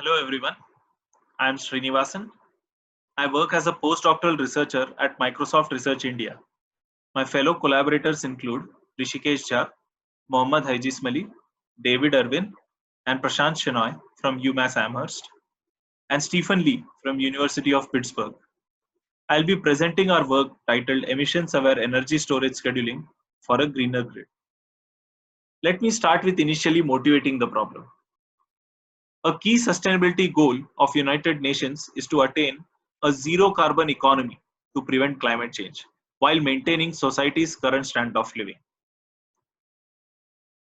Hello everyone, I am Srinivasan. I work as a postdoctoral researcher at Microsoft Research India. My fellow collaborators include Rishikesh, Mohammad Hajiesmaili, David Irwin, and Prashant Shenoy from UMass Amherst, and Stephen Lee from University of Pittsburgh. I'll be presenting our work titled Emission-aware energy storage scheduling for a greener grid. Let me start with initially motivating the problem. A key sustainability goal of United Nations is to attain a zero carbon economy to prevent climate change while maintaining society's current standard of living.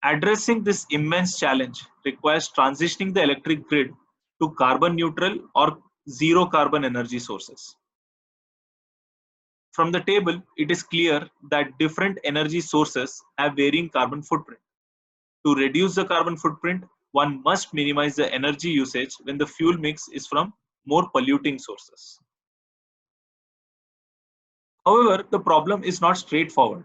Addressing this immense challenge requires transitioning the electric grid to carbon neutral or zero carbon energy sources. From the table, it is clear that different energy sources have varying carbon footprint. To reduce the carbon footprint, one must minimize the energy usage when the fuel mix is from more polluting sources. However, the problem is not straightforward,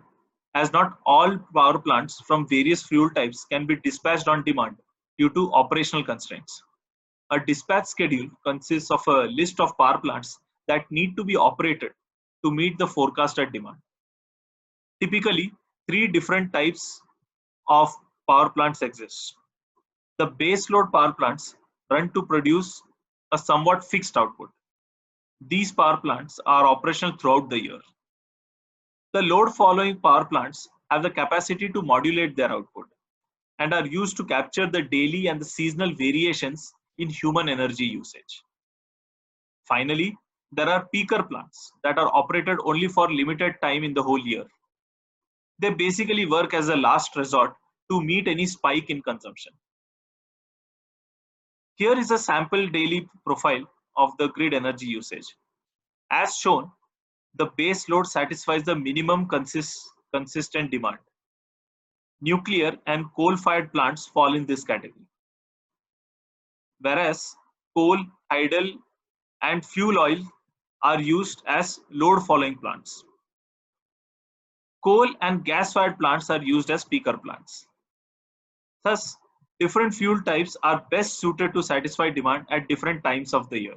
as not all power plants from various fuel types can be dispatched on demand due to operational constraints. A dispatch schedule consists of a list of power plants that need to be operated to meet the forecasted demand. Typically, three different types of power plants exist. The base load power plants run to produce a somewhat fixed output. These power plants are operational throughout the year. The load following power plants have the capacity to modulate their output and are used to capture the daily and the seasonal variations in human energy usage. Finally, there are peaker plants that are operated only for limited time in the whole year. They basically work as a last resort to meet any spike in consumption. Here is a sample daily profile of the grid energy usage. As shown, the base load satisfies the minimum consistent demand. Nuclear and coal-fired plants fall in this category. Whereas coal, tidal, and fuel oil are used as load-following plants. Coal and gas-fired plants are used as peaker plants. Thus, different fuel types are best suited to satisfy demand at different times of the year.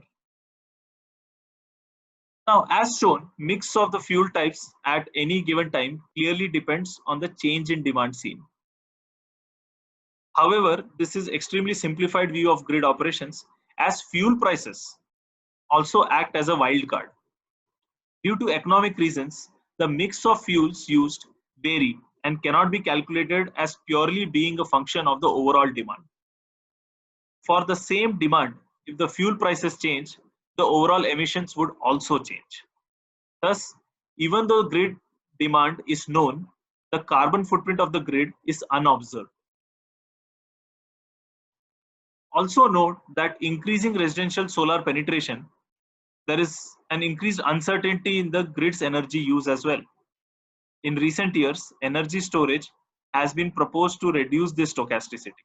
Now, as shown, mix of the fuel types at any given time clearly depends on the change in demand seen. However, this is extremely simplified view of grid operations as fuel prices also act as a wild card. Due to economic reasons, the mix of fuels used vary and cannot be calculated as purely being a function of the overall demand. For the same demand, if the fuel prices change, the overall emissions would also change. Thus, even though grid demand is known, the carbon footprint of the grid is unobserved. Also note that increasing residential solar penetration, there is an increased uncertainty in the grid's energy use as well. In recent years, energy storage has been proposed to reduce this stochasticity.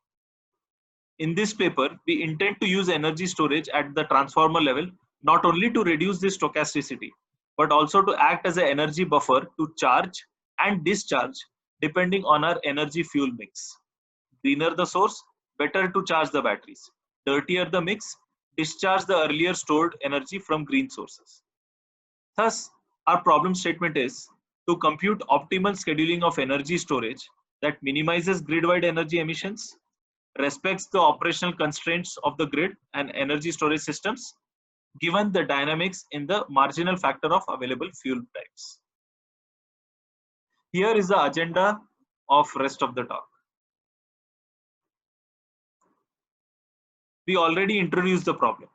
In this paper, we intend to use energy storage at the transformer level not only to reduce this stochasticity, but also to act as an energy buffer to charge and discharge depending on our energy fuel mix. Greener the source, better to charge the batteries. Dirtier the mix, discharge the earlier stored energy from green sources. Thus, our problem statement is to compute optimal scheduling of energy storage that minimizes grid-wide energy emissions, respects the operational constraints of the grid and energy storage systems, given the dynamics in the marginal factor of available fuel types. Here is the agenda of rest of the talk. We already introduced the problem.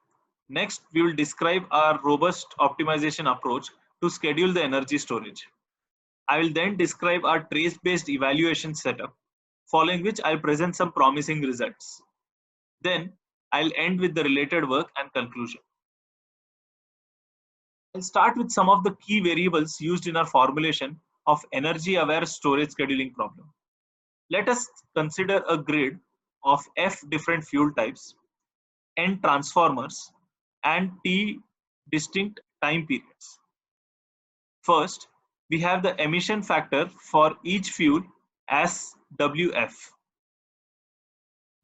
Next, we will describe our robust optimization approach to schedule the energy storage. I will then describe our trace-based evaluation setup, following which I'll present some promising results. Then, I'll end with the related work and conclusion. I'll start with some of the key variables used in our formulation of energy-aware storage scheduling problem. Let us consider a grid of F different fuel types, N transformers, and T distinct time periods. First, we have the emission factor for each fuel as WF.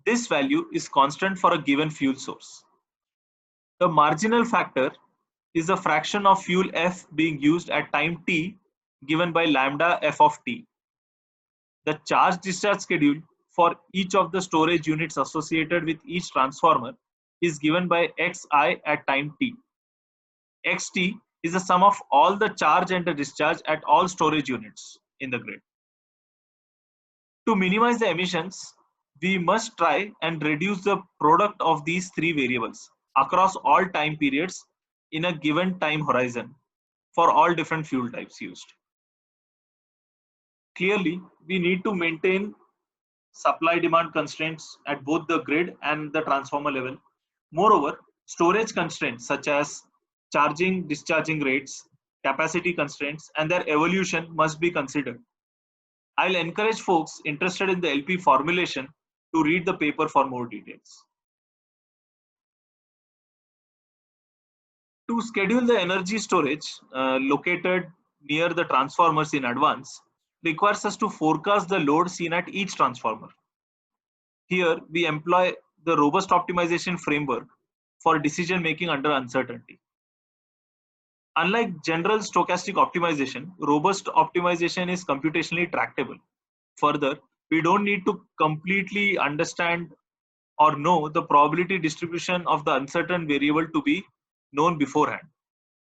This value is constant for a given fuel source. The marginal factor is the fraction of fuel F being used at time t given by lambda f of t. The charge discharge schedule for each of the storage units associated with each transformer is given by xi at time t. xt is the sum of all the charge and the discharge at all storage units in the grid. To minimize the emissions, we must try and reduce the product of these three variables across all time periods in a given time horizon for all different fuel types used. Clearly, we need to maintain supply demand constraints at both the grid and the transformer level. Moreover, storage constraints such as charging, discharging rates, capacity constraints, and their evolution must be considered. I'll encourage folks interested in the LP formulation to read the paper for more details. To schedule the energy storage located near the transformers in advance requires us to forecast the load seen at each transformer. Here, we employ the robust optimization framework for decision making under uncertainty. Unlike general stochastic optimization, robust optimization is computationally tractable. Further, we don't need to completely understand or know the probability distribution of the uncertain variable to be known beforehand.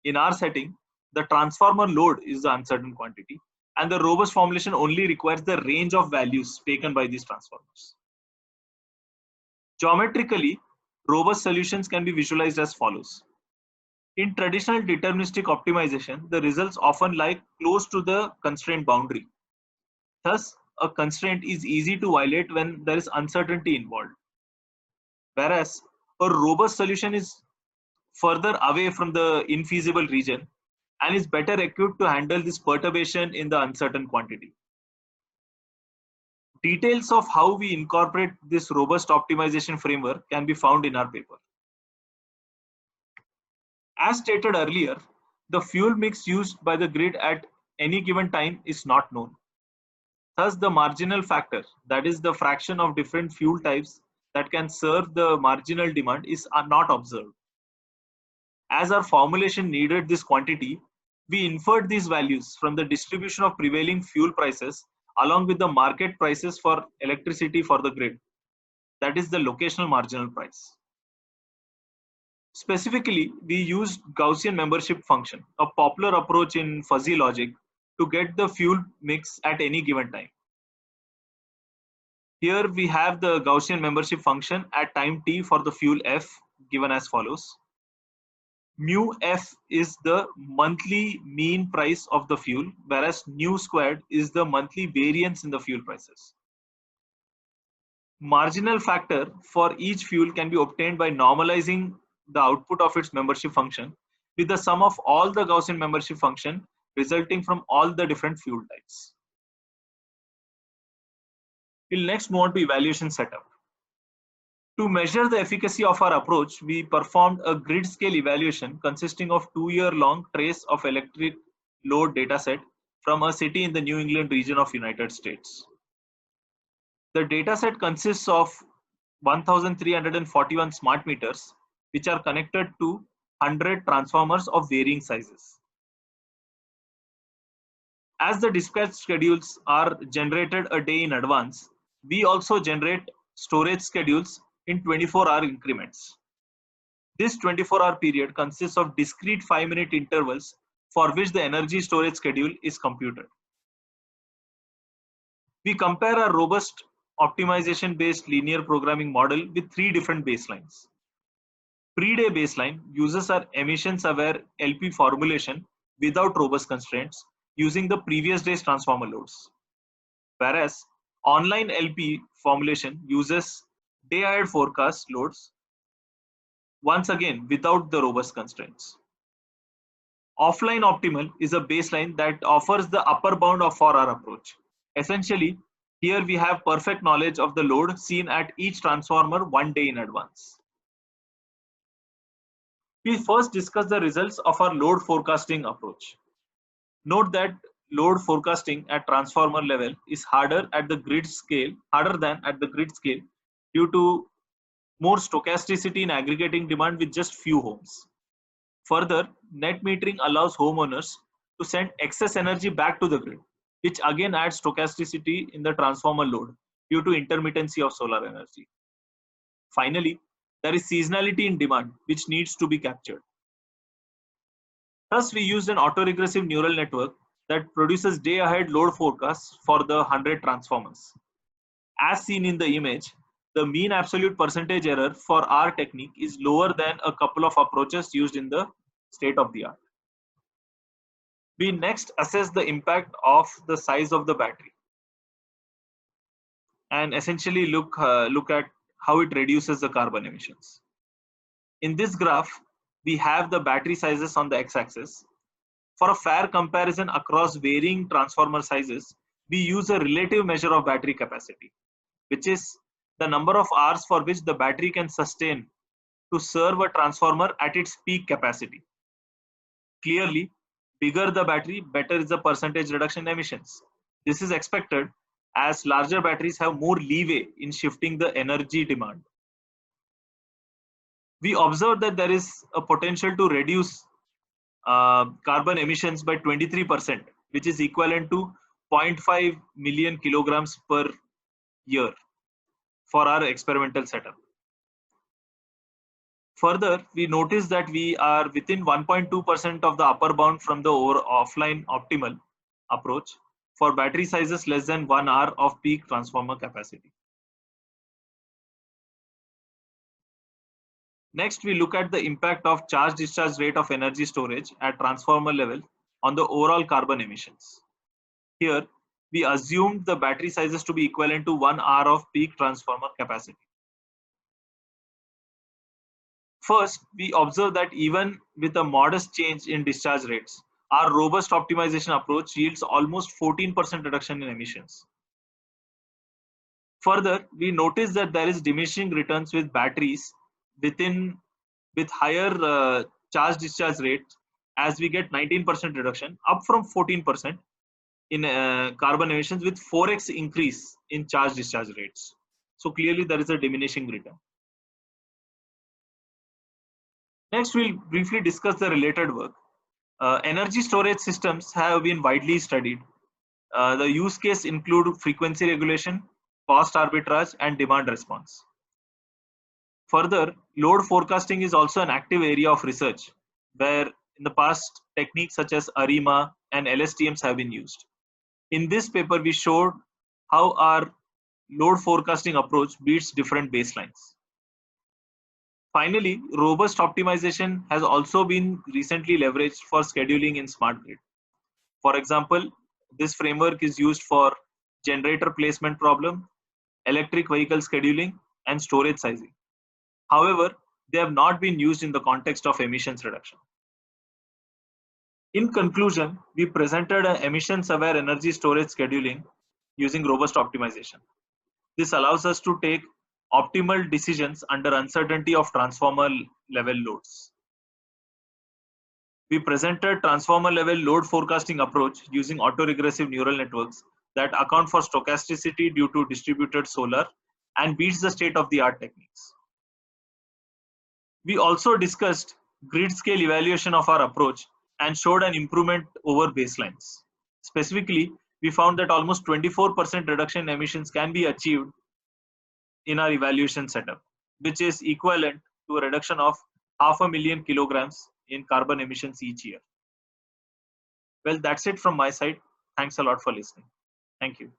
In our setting, the transformer load is the uncertain quantity, and the robust formulation only requires the range of values taken by these transformers. Geometrically, robust solutions can be visualized as follows. In traditional deterministic optimization, the results often lie close to the constraint boundary. Thus, a constraint is easy to violate when there is uncertainty involved. Whereas, a robust solution is further away from the infeasible region and is better equipped to handle this perturbation in the uncertain quantity. Details of how we incorporate this robust optimization framework can be found in our paper. As stated earlier, the fuel mix used by the grid at any given time is not known. Thus, the marginal factor, that is the fraction of different fuel types that can serve the marginal demand, is not observed. As our formulation needed this quantity, we inferred these values from the distribution of prevailing fuel prices along with the market prices for electricity for the grid, that is the locational marginal price. Specifically, we used Gaussian membership function, a popular approach in fuzzy logic, to get the fuel mix at any given time. Here we have the Gaussian membership function at time t for the fuel F given as follows. Mu F is the monthly mean price of the fuel, whereas nu squared is the monthly variance in the fuel prices. Marginal factor for each fuel can be obtained by normalizing the output of its membership function with the sum of all the Gaussian membership function resulting from all the different fuel types. We'll next move on to evaluation setup. To measure the efficacy of our approach, we performed a grid scale evaluation consisting of 2-year-long trace of electric load dataset from a city in the New England region of United States. The dataset consists of 1,341 smart meters, which are connected to 100 transformers of varying sizes. As the dispatch schedules are generated a day in advance, we also generate storage schedules in 24-hour increments. This 24-hour period consists of discrete 5-minute intervals for which the energy storage schedule is computed. We compare a robust optimization-based linear programming model with 3 different baselines. Pre-day baseline uses our emissions-aware LP formulation without robust constraints using the previous day's transformer loads. Whereas online LP formulation uses day-ahead forecast loads, once again without the robust constraints. Offline optimal is a baseline that offers the upper bound for our approach. Essentially, here we have perfect knowledge of the load seen at each transformer 1 day in advance. We first discuss the results of our load forecasting approach. Note that load forecasting at transformer level is harder than at the grid scale due to more stochasticity in aggregating demand with just few homes. Further, net metering allows homeowners to send excess energy back to the grid, which again adds stochasticity in the transformer load due to intermittency of solar energy. Finally, there is seasonality in demand, which needs to be captured. Thus, we used an autoregressive neural network that produces day-ahead load forecasts for the 100 transformers. As seen in the image, the mean absolute percentage error for our technique is lower than a couple of approaches used in the state of the art. We next assess the impact of the size of the battery and essentially look at how it reduces the carbon emissions. In this graph, we have the battery sizes on the x-axis. For a fair comparison across varying transformer sizes, we use a relative measure of battery capacity, which is the number of hours for which the battery can sustain to serve a transformer at its peak capacity. Clearly, bigger the battery, better is the percentage reduction in emissions. This is expected as larger batteries have more leeway in shifting the energy demand. We observed that there is a potential to reduce carbon emissions by 23%, which is equivalent to 0.5 million kilograms per year for our experimental setup. Further, we noticed that we are within 1.2% of the upper bound from the offline optimal approach for battery sizes less than 1 hour of peak transformer capacity. Next, we look at the impact of charge-discharge rate of energy storage at transformer level on the overall carbon emissions. Here, we assumed the battery sizes to be equivalent to 1 hour of peak transformer capacity. First, we observe that even with a modest change in discharge rates, our robust optimization approach yields almost 14% reduction in emissions. Further, we notice that there is diminishing returns with batteries with higher charge discharge rate, as we get 19% reduction up from 14% in carbon emissions with 4x increase in charge discharge rates. So clearly there is a diminishing return. Next, we'll briefly discuss the related work. Energy storage systems have been widely studied. The use case include frequency regulation, cost arbitrage, and demand response. Further, load forecasting is also an active area of research, where in the past techniques such as ARIMA and LSTMs have been used. In this paper, we showed how our load forecasting approach beats different baselines. Finally, robust optimization has also been recently leveraged for scheduling in smart grid. For example, this framework is used for generator placement problem, electric vehicle scheduling, and storage sizing. However, they have not been used in the context of emissions reduction. In conclusion, we presented an emissions-aware energy storage scheduling using robust optimization. This allows us to take optimal decisions under uncertainty of transformer level loads. We presented transformer level load forecasting approach using autoregressive neural networks that account for stochasticity due to distributed solar and beats the state-of-the-art techniques. We also discussed grid scale evaluation of our approach and showed an improvement over baselines. Specifically, we found that almost 24% reduction in emissions can be achieved in our evaluation setup, which is equivalent to a reduction of 500,000 kilograms in carbon emissions each year. Well, that's it from my side. Thanks a lot for listening. Thank you.